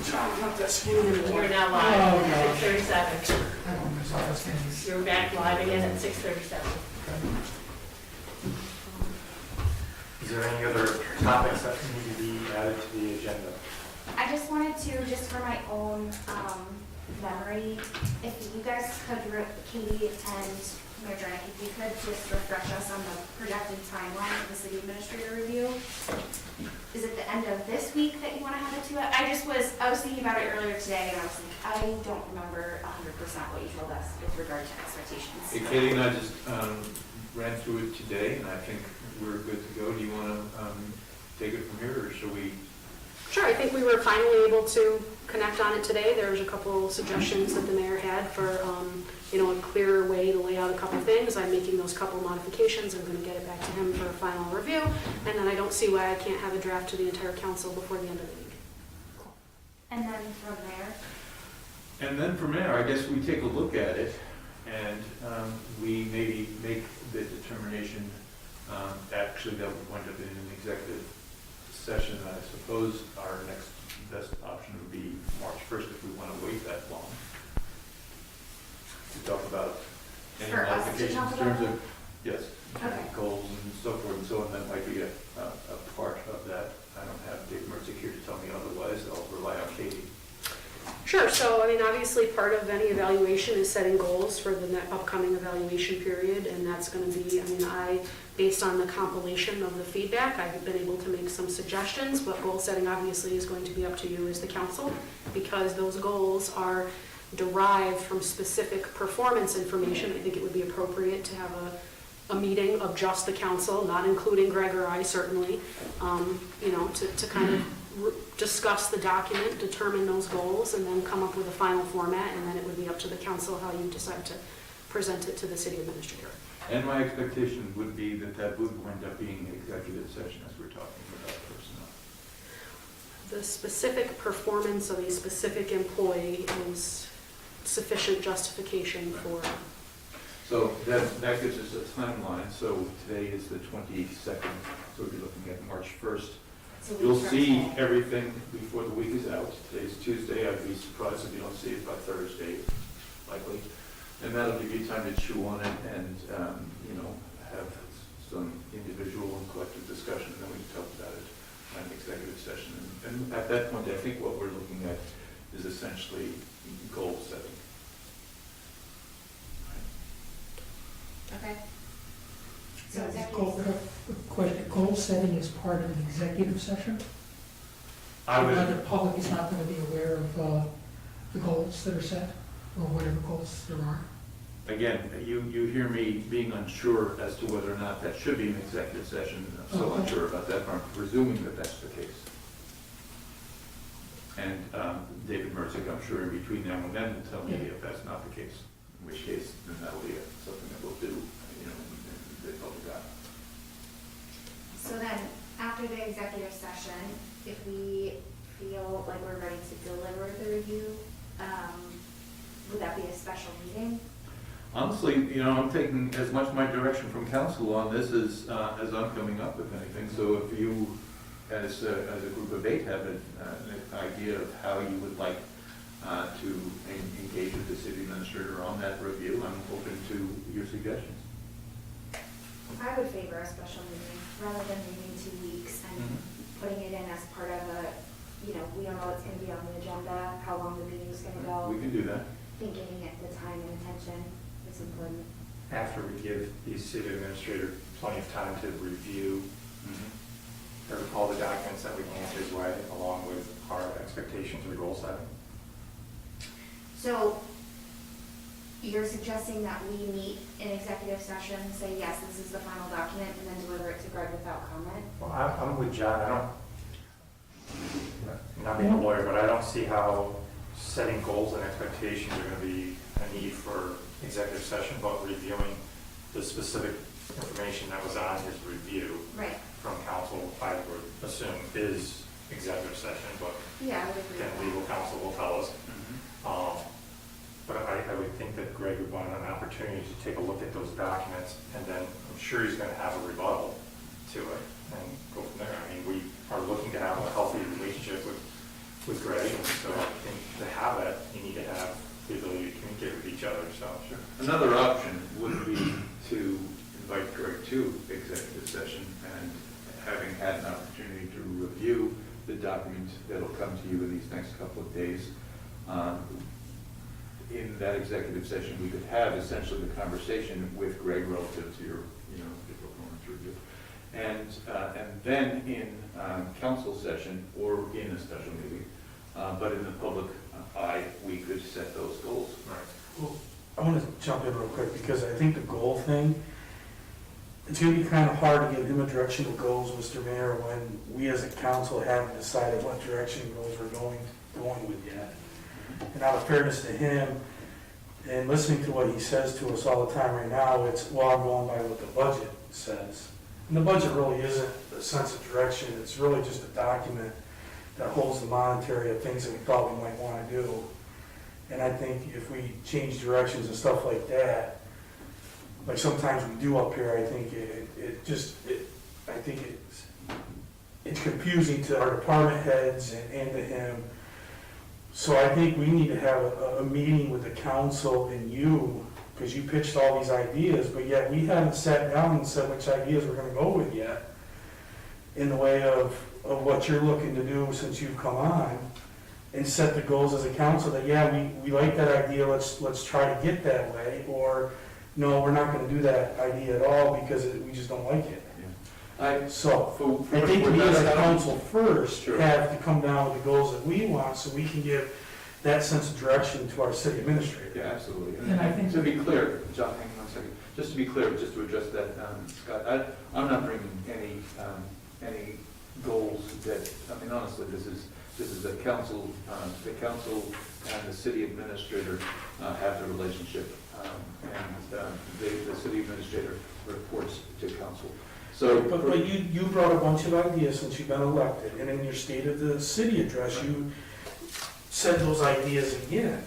We're now live Oh, at gosh. 6:37. I don't miss all those things. You're back live again at 6:37. Is there any other topics that need to be added to the agenda? I just wanted to, just for my own memory, if you guys could, Katie and Mayor Drenick, if you could just refresh us on the projected timeline of the city administrator review. Is it the end of this week that you want to have it to? I was thinking about it earlier today, and I was like, I don't remember 100% what you told us with regard to expectations. Hey, Katie and I just ran through it today, and I think we're good to go. Do you want to take it from here, or should we? Sure, I think we were finally able to connect on it today. There was a couple suggestions that the mayor had for, a clearer way to lay out a couple things. I'm making those couple modifications. I'm going to get it back to him for a final review, and then I don't see why I can't have a draft to the entire council before the end of the week. And then from there? And then from there, I guess we take a look at it, and we maybe make the determination, actually, that we wind up in an executive session. I suppose our next best option would be March 1st if we want to wait that long. To talk about any For us to modifications talk in terms about of, yes, Okay. goals and so forth and so on. That might be a part of that. I don't have Dave Mertzick here to tell me otherwise. I'll rely on Katie. Sure, so obviously part of any evaluation is setting goals for the upcoming evaluation period, and that's going to be, based on the compilation of the feedback, I've been able to make some suggestions, but goal setting obviously is going to be up to you as the council, because those goals are derived from specific performance information. I think it would be appropriate to have a meeting of just the council, not including Greg or I certainly, to kind of discuss the document, determine those goals, and then come up with a final format, and then it would be up to the council how you decide to present it to the city administrator. And my expectation would be that that would wind up being an executive session as we're talking about personnel. The specific performance of a specific employee is sufficient justification for. So that gives us a timeline. So today is the 22nd, so we'll be looking at March 1st. So we You'll start see today. everything before the week is out. Today's Tuesday. I'd be surprised if you don't see it by Thursday, likely. And that'll give you time to chew on it and, have some individual and collective discussion. Then we can talk about it in an executive session. And at that point, I think what we're looking at is essentially goal setting. Okay. So Goal setting is part of an executive session? The public is not going to be aware of the goals that are set, or whatever goals there are? Again, you hear me being unsure as to whether or not that should be an executive session. I'm so Okay. unsure about that, but I'm presuming that that's the case. And David Merzick, I'm sure in between now and then will tell me if that's not the case, in which case then that'll be something that we'll do, in the public eye. So then, after the executive session, if we feel like we're ready to deliver the review, would that be a special meeting? Honestly, I'm taking as much my direction from council on this as I'm coming up with anything. So if you, as a group of 8, have an idea of how you would like to engage with the city administrator on that review, I'm open to your suggestions. I would favor a special meeting rather than waiting 2 weeks and putting it in as part of we don't know what's going to be on the agenda, how long the meeting's going to go. We can do that. Thinking at the time and attention is important. After we give the city administrator plenty of time to review all the documents that we can answer his way, along with our expectations or goal setting. So you're suggesting that we meet in executive session, say, yes, this is the final document, and then deliver it to Greg without comment? Well, I'm with John. I'm not being a lawyer, but I don't see how setting goals and expectations are going to be a need for executive session, but reviewing the specific information that was on his review Right. from council, I would assume is executive session, but Yeah, I would agree then with that. legal counsel will tell us. But I would think that Greg would want an opportunity to take a look at those documents, and then I'm sure he's going to have a rebuttal to it and go from there. I mean, we are looking to have a healthy relationship with Greg, and so the document that'll come to you in these next couple of days. In that executive session, we could have essentially the conversation with Greg relative to your, your performance review. And then in council session or in a special meeting, but in the public eye, we could set those goals. Right. Well, I want to jump in real quick because I think the goal thing, it's going to be kind of hard to give him a direction to goals, Mr. Mayor, when we as a council haven't decided what direction goals we're going with yet. And out of fairness to him, and listening to what he says to us all the time right now, it's, well, I'm going by what the budget says. And the budget really isn't a sense of direction, it's really just a document that holds the monetary of things that we thought we might want to do. And I think if we change directions and stuff like that, like sometimes we do up here, I think it's confusing to our department heads and to him. So I think we need to have a meeting with the council and you, because you pitched all these ideas, but yet we haven't sat down and said which ideas we're gonna go with yet in the way of what you're looking to do since you've come on, and set the goals as a council that, yeah, we like that idea, let's try to get that way, or no, we're not gonna do that idea at all because we just don't like it. So, I think we as a council first have to come down with the goals that we want so we can give that sense of direction to our city administrator. Yeah, absolutely. And I think to be clear, John, hang on a second. Just to be clear, just to address that, Scott, I'm not bringing any goals that, I mean, honestly, this is the council and the city administrator have the relationship, and the city administrator reports to council. So, but you brought a bunch of ideas since you've been elected, and in your State of the City address, you said those ideas again.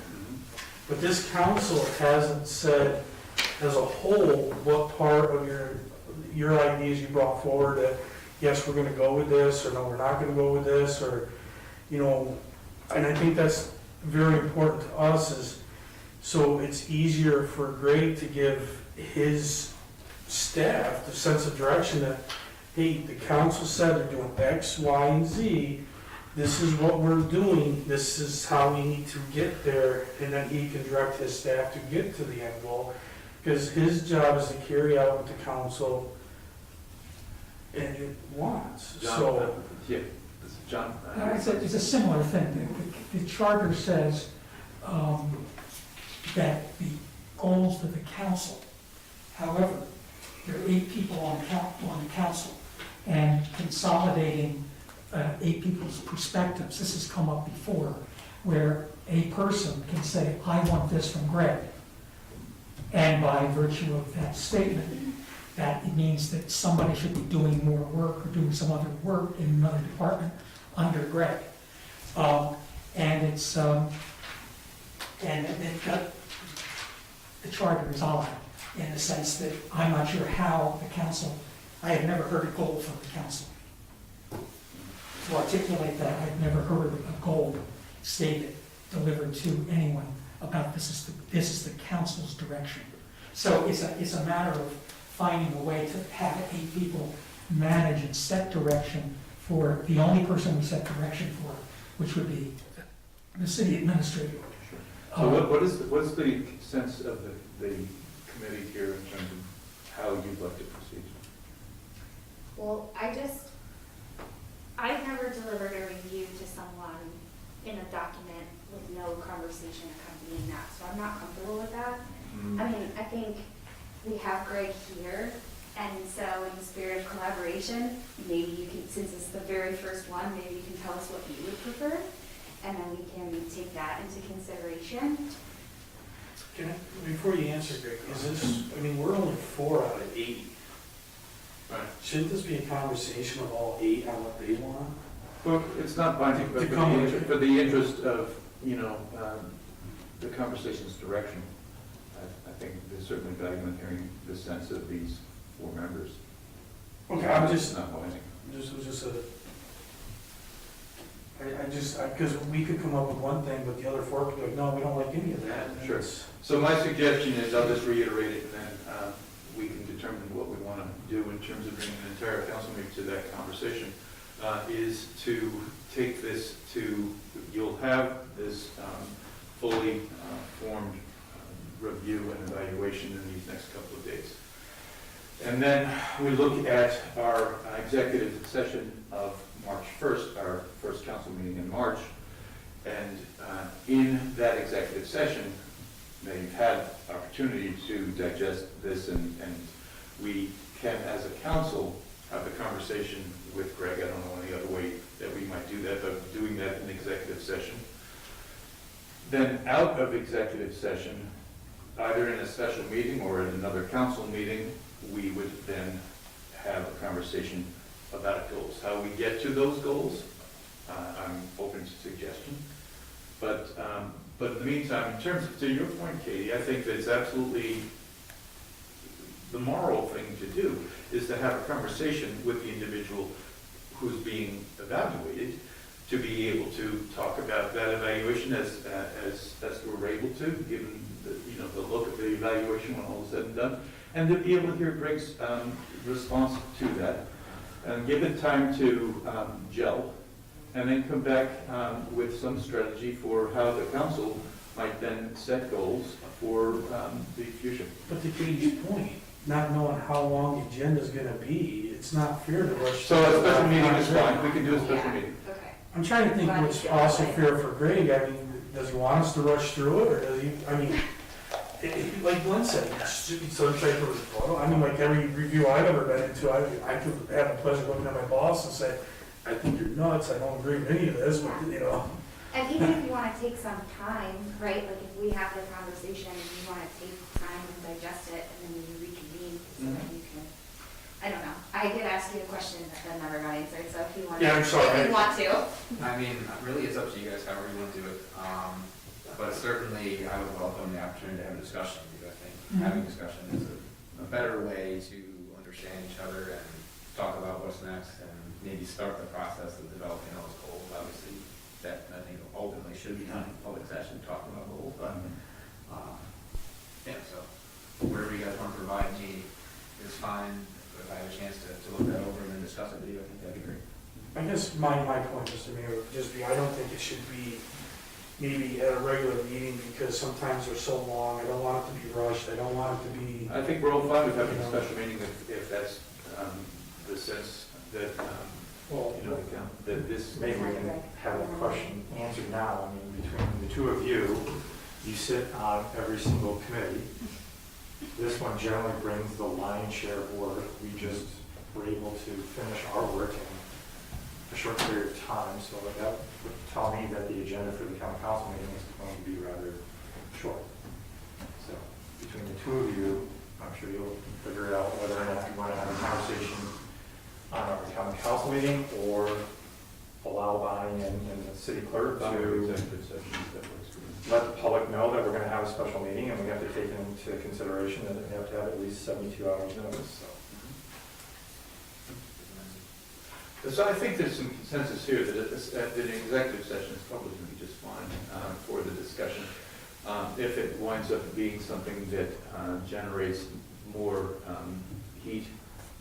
But this council hasn't said as a whole what part of your ideas you brought forward that, yes, we're gonna go with this, or no, we're not gonna go with this, or, and I think that's very important to us, is so it's easier for Greg to give his staff the sense of direction that, hey, the council said they're doing X, Y, and Z, this is what we're doing, this is how we need to get there, and then he can direct his staff to get to the end goal, because his job is to carry out what the council and it wants. John, So, yeah, John. It's a similar thing. The charter says that the goals of the council, however, there are 8 people on the council, and consolidating 8 people's perspectives, this has come up before, where a person can say, I want this from Greg. And by virtue of that statement, that it means that somebody should be doing more work or doing some other work in another department under Greg. And it's, and the charter is odd in the sense that I'm not sure how the council, I have never heard a goal from the council. To articulate that, I've never heard a goal stated, delivered to anyone about this is the council's direction. So it's a matter of finding a way to have 8 people manage and set direction for the only person we set direction for, which would be the city administrator. Sure. So what is the sense of the committee here in terms of how you'd like to proceed? Well, I've never delivered a review to someone in a document with no conversation accompanying that, so I'm not comfortable with that. I mean, I think we have Greg here, and so in the spirit of collaboration, maybe you can, since it's the very first one, maybe you can tell us what you would prefer, and then we can take that into consideration. Before you answer, Greg, we're only 4 out of 8. Right. Shouldn't this be a conversation of all 8 on what they want? Well, it's not binding, but for the interest of, the conversation's direction, I think there's certainly value in hearing the sense of these 4 members. Okay, I'm just, not binding. because we could come up with one thing, but the other 4 could be like, no, we don't like any of that. And Sure. it's- So my suggestion is, I'll just reiterate it, and then we can determine what we want to do in terms of bringing the entire council meeting to that conversation, is to take this to, you'll have this fully formed review and evaluation in these next couple of days. And then we look at our executive session of March 1st, our first council meeting in March. And in that executive session, now you've had opportunity to digest this, and we can, as a council, have the conversation with Greg. I don't know any other way that we might do that, but doing that in executive session. Then out of executive session, either in a special meeting or in another council meeting, we would then have a conversation about goals. How we get to those goals, I'm open to suggestion. But in the meantime, in terms of, to your point, Katie, I think that it's absolutely the moral thing to do is to have a conversation with the individual who's being evaluated, to be able to talk about that evaluation as we're able to, given the look of the evaluation when all is said and done, and to be able to hear Greg's response to that, and give it time to gel, and then come back with some strategy for how the council might then set goals for the future. But to Katie's point, not knowing how long the agenda's gonna be, it's not fair to rush. So a special meeting is fine, we can do a special meeting. Okay. I'm trying to think what's also fair for Greg. I mean, does he want us to rush through it, or does he, I mean, like Glenn said, it's so excited for his photo. I mean, like every review I've ever been into, I could have the pleasure of looking at my boss and say, I think you're nuts, I don't agree with any of this, but, And even if you want to take some time, right, like if we have the conversation and you want to take time and digest it and then you reconvene so that you can, I don't know. I did ask you a question that never got answered, so if you want to. Yeah, I'm sorry. If you want to. I mean, really, it's up to you guys, however you want to do it. But certainly, I would welcome the opportunity to have a discussion, because I think having a discussion is a better way to understand each other and talk about what's next, and maybe start the process of developing those goals. Obviously, that, I think, ultimately should be done in public session, talking about goals, but, yeah, so whatever you guys want to provide me is fine. If I have a chance to look that over and then discuss it with you, I think that'd be great. I guess my point, Mr. Mayor, would just be, I don't think it should be maybe at a regular meeting, because sometimes they're so long, I don't want it to be rushed, I don't want it to be. I think we're all fine with having a special meeting if that's the sense that, that this. Maybe we can have a question answered now. I mean, between the two of you, you sit on every single committee. This one generally brings the lion's share of work. We just were able to finish our work in a short period of time, so that would tell me that the agenda for the county council meeting is going to be rather short. So between the two of you, I'm sure you'll figure out whether or not you want to have a conversation on our county council meeting, or allow Bonnie and the city clerk to let the public know that we're going to have a special meeting, and we have to take into consideration that we have to have at least 72 hours notice. So I think there's some consensus here that an executive session is probably going to be just fine for the discussion. If it winds up being something that generates more heat,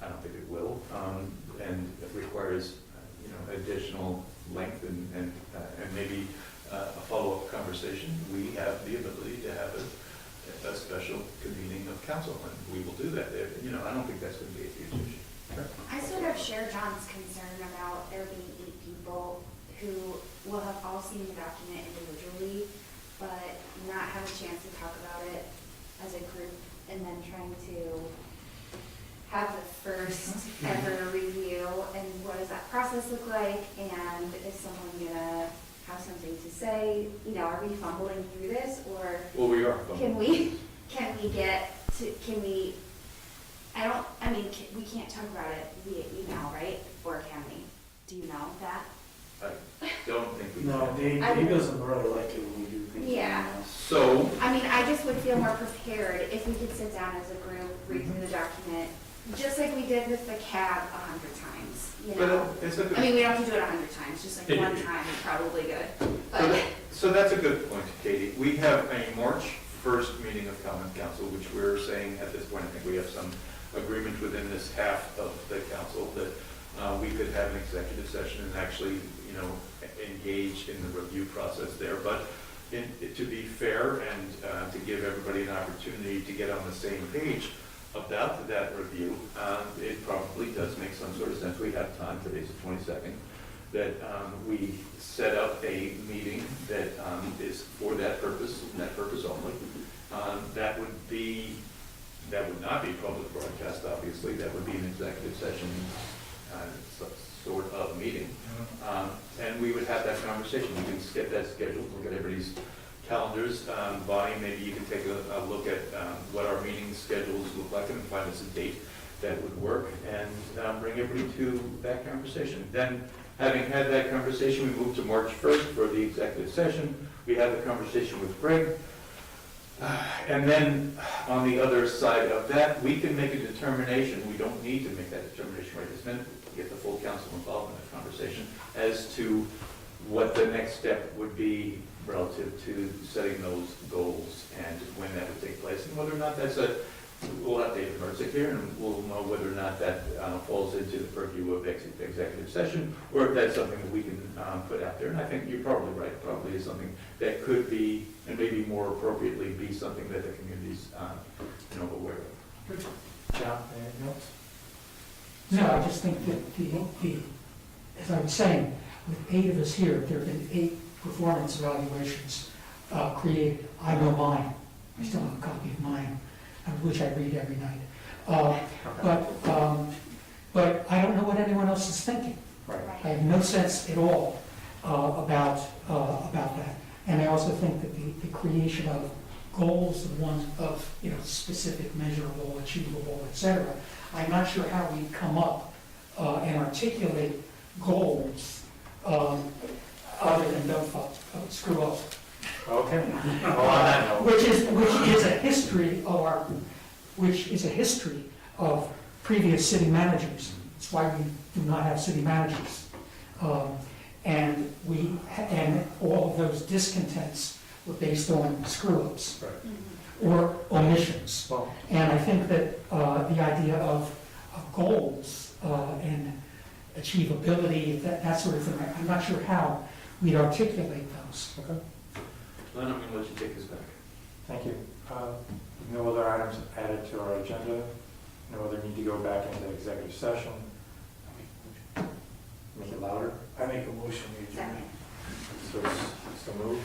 I don't think it will, and it requires additional length and maybe a follow-up conversation. We have the ability to have a special convening of council, and we will do that. I don't think that's going to be a huge issue. I sort of share John's concern about there being 8 people who will have all seen the document individually, but not have a chance to talk about it as a group, and then trying to have the first ever review, and what does that process look like, and is someone gonna have something to say? Are we fumbling through this, or Well, we are. we can't talk about it via email, right? Or can we? Do you know that? I don't think we No, can. Dave doesn't really like it when we do things. Yeah. So, I just would feel more prepared if we could sit down as a group, read through the document, just like we did with the cab 100 times, but it's a good. we don't have to do it 100 times, just like one time is probably good. So that's a good point, Katie. We have a March 1st meeting of common council, which we're saying at this point, I think we have some agreement within this half of the council that we could have an executive session and actually, you know, engage in the review process there. But to be fair and to give everybody an opportunity to get on the same page about that review, it probably does make some sort of sense. We have time, today's the 22nd, that we set up a meeting that is for that purpose and that purpose only. That would not be public broadcast, obviously. That would be an executive session sort of meeting. And we would have that conversation. We can get that scheduled, look at everybody's calendars. Bonnie, maybe you can take a look at what our meeting schedules look like and find us a date that would work and bring everybody to that conversation. Then, having had that conversation, we move to March 1st for the executive session. We have the conversation with Greg. And then on the other side of that, we can make a determination. We don't need to make that determination right this minute. Get the full council involved in that conversation as to what the next step would be relative to setting those goals and when that would take place, and whether or not we'll have David Merzick here, and we'll know whether or not that falls into the purview of executive session, or if that's something that we can put out there. And I think you're probably right, probably is something that could be, and maybe more appropriately, be something that the community's aware of. John, anything else? No, I just think that as I was saying, with 8 of us here, there have been 8 performance evaluations created. I know mine. I still have a copy of mine, which I read every night. But I don't know what anyone else is thinking. Right. I have no sense at all about that. And I also think that the creation of goals, the ones of specific, measurable, achievable, etc. I'm not sure how we come up and articulate goals other than don't screw up. Okay. Well, on that note. Which is a history of previous city managers. That's why we do not have city managers. And all of those discontents were based on screw-ups or omissions. Well, And I think that the idea of goals and achievability, that sort of thing, I'm not sure how we'd articulate those. okay. Len, I'm going to let you take this back. Thank you. No other items added to our agenda. No other need to go back into executive session. Make it louder. I make a motion, we adjourn. So move.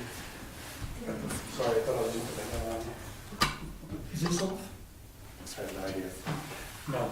Sorry, I thought I was just. Is this off? I have no idea. No.